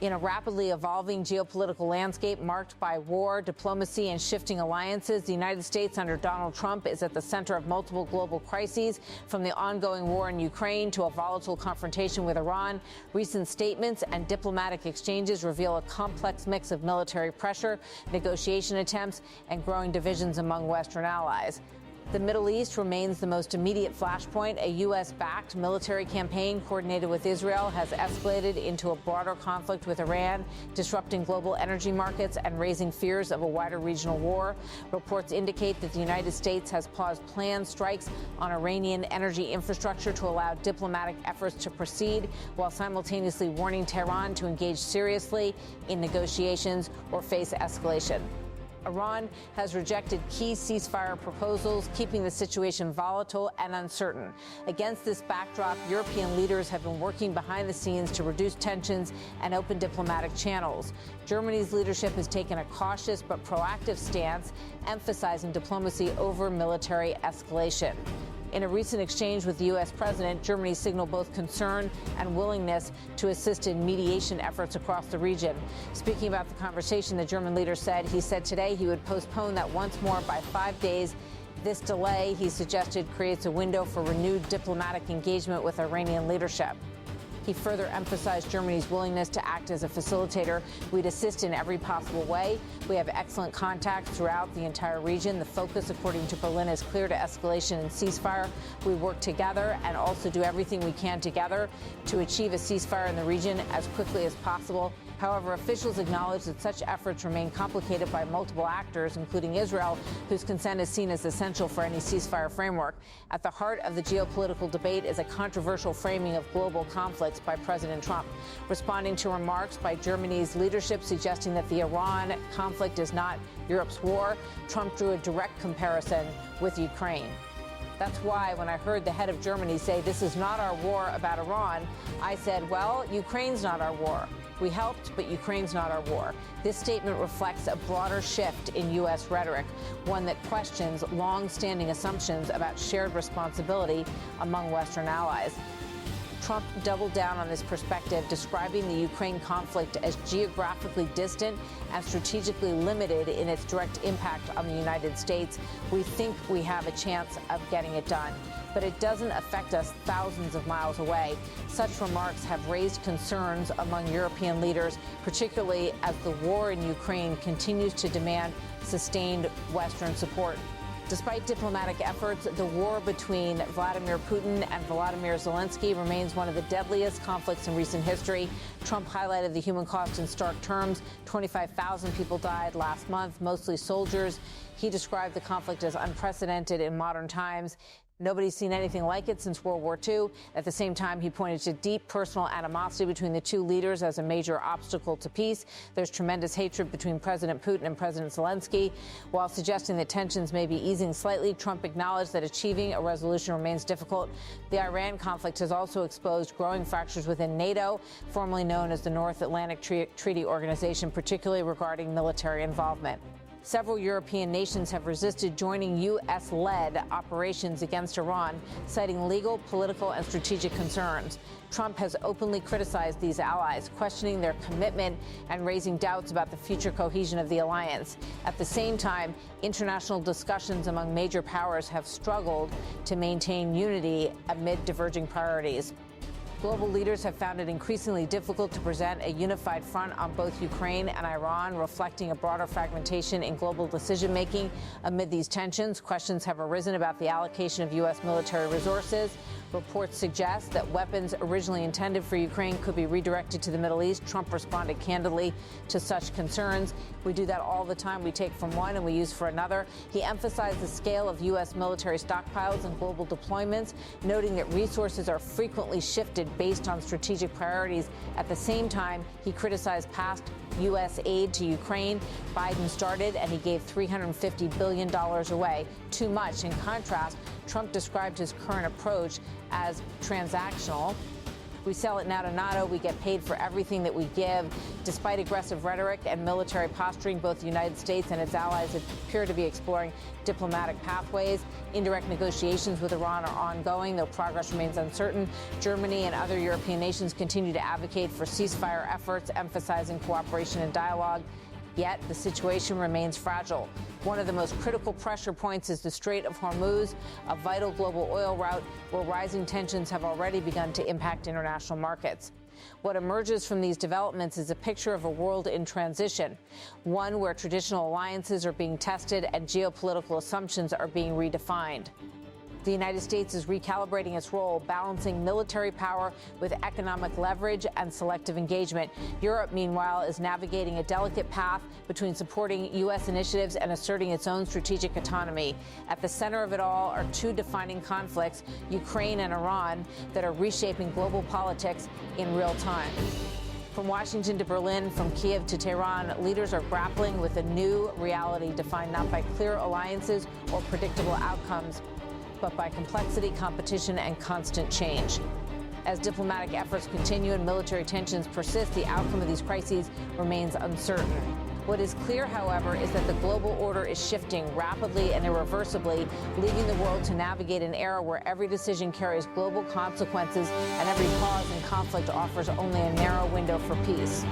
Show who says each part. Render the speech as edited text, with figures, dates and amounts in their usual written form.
Speaker 1: In a rapidly evolving geopolitical landscape marked by war, diplomacy, and shifting alliances, the United States under Donald Trump is at the center of multiple global crises, from the ongoing war in Ukraine to a volatile confrontation with Iran. Recent statements and diplomatic exchanges reveal a complex mix of military pressure, negotiation attempts, and growing divisions among Western allies. The Middle East remains the most immediate flashpoint. A U.S.-backed military campaign coordinated with Israel has escalated into a broader conflict with Iran, disrupting global energy markets and raising fears of a wider regional war. Reports indicate that the United States has paused planned strikes on Iranian energy infrastructure to allow diplomatic efforts to proceed, while simultaneously warning Tehran to engage seriously in negotiations or face escalation. Iran has rejected key ceasefire proposals, keeping the situation volatile and uncertain. Against this backdrop, European leaders have been working behind the scenes to reduce tensions and open diplomatic channels. Germany's leadership has taken a cautious but proactive stance, emphasizing diplomacy over military escalation. In a recent exchange with the U.S. president, Germany signaled both concern and willingness to assist in mediation efforts across the region. Speaking about the conversation, the German leader said today he would postpone that once more by 5 days. This delay, he suggested, creates a window for renewed diplomatic engagement with Iranian leadership. He further emphasized Germany's willingness to act as a facilitator. We'd assist in every possible way. We have excellent contacts throughout the entire region. The focus, according to Berlin, is clear to escalation and ceasefire. We work together and also do everything we can together to achieve a ceasefire in the region as quickly as possible. However, officials acknowledge that such efforts remain complicated by multiple actors, including Israel, whose consent is seen as essential for any ceasefire framework. At the heart of the geopolitical debate is a controversial framing of global conflicts by President Trump. Responding to remarks by Germany's leadership suggesting that the Iran conflict is not Europe's war, Trump drew a direct comparison with Ukraine. That's why when I heard the head of Germany say this is not our war about Iran, I said, well, Ukraine's not our war. We helped, but Ukraine's not our war. This statement reflects a broader shift in U.S. rhetoric, one that questions long-standing assumptions about shared responsibility among Western allies. Trump doubled down on this perspective, describing the Ukraine conflict as geographically distant and strategically limited in its direct impact on the United States. We think we have a chance of getting it done, but it doesn't affect us thousands of miles away. Such remarks have raised concerns among European leaders, particularly as the war in Ukraine continues to demand sustained Western support. Despite diplomatic efforts, the war between Vladimir Putin and Volodymyr Zelensky remains one of the deadliest conflicts in recent history. Trump highlighted the human cost in stark terms. 25,000 people died last month, mostly soldiers. He described the conflict as unprecedented in modern times. Nobody's seen anything like it since World War II. At the same time, he pointed to deep personal animosity between the two leaders as a major obstacle to peace. There's tremendous hatred between President Putin and President Zelensky. While suggesting that tensions may be easing slightly, Trump acknowledged that achieving a resolution remains difficult. The Iran conflict has also exposed growing fractures within NATO, formerly known as the North Atlantic Treaty Organization, particularly regarding military involvement. Several European nations have resisted joining U.S.-led operations against Iran, citing legal, political, and strategic concerns. Trump has openly criticized these allies, questioning their commitment and raising doubts about the future cohesion of the alliance. At the same time, international discussions among major powers have struggled to maintain unity amid diverging priorities. Global leaders have found it increasingly difficult to present a unified front on both Ukraine and Iran, reflecting a broader fragmentation in global decision-making. Amid these tensions, questions have arisen about the allocation of U.S. military resources. Reports suggest that weapons originally intended for Ukraine could be redirected to the Middle East. Trump responded candidly to such concerns. We do that all the time. We take from one and we use for another. He emphasized the scale of U.S. military stockpiles and global deployments, noting that resources are frequently shifted based on strategic priorities. At the same time, he criticized past U.S. aid to Ukraine. Biden started and he gave $350 billion away, too much. In contrast, Trump described his current approach as transactional. We sell it now to NATO. We get paid for everything that we give. Despite aggressive rhetoric and military posturing, both the United States and its allies appear to be exploring diplomatic pathways. Indirect negotiations with Iran are ongoing, though progress remains uncertain. Germany and other European nations continue to advocate for ceasefire efforts, emphasizing cooperation and dialogue. Yet the situation remains fragile. One of the most critical pressure points is the Strait of Hormuz, a vital global oil route where rising tensions have already begun to impact international markets. What emerges from these developments is a picture of a world in transition, one where traditional alliances are being tested and geopolitical assumptions are being redefined. The United States is recalibrating its role, balancing military power with economic leverage and selective engagement. Europe, meanwhile, is navigating a delicate path between supporting U.S. initiatives and asserting its own strategic autonomy. At the center of it all are two defining conflicts, Ukraine and Iran, that are reshaping global politics in real time. From Washington to Berlin, from Kiev to Tehran, leaders are grappling with a new reality defined not by clear alliances or predictable outcomes, but by complexity, competition, and constant change. As diplomatic efforts continue and military tensions persist, the outcome of these crises remains uncertain. What is clear, however, is that the global order is shifting rapidly and irreversibly, leaving the world to navigate an era where every decision carries global consequences and every pause in conflict offers only a narrow window for peace.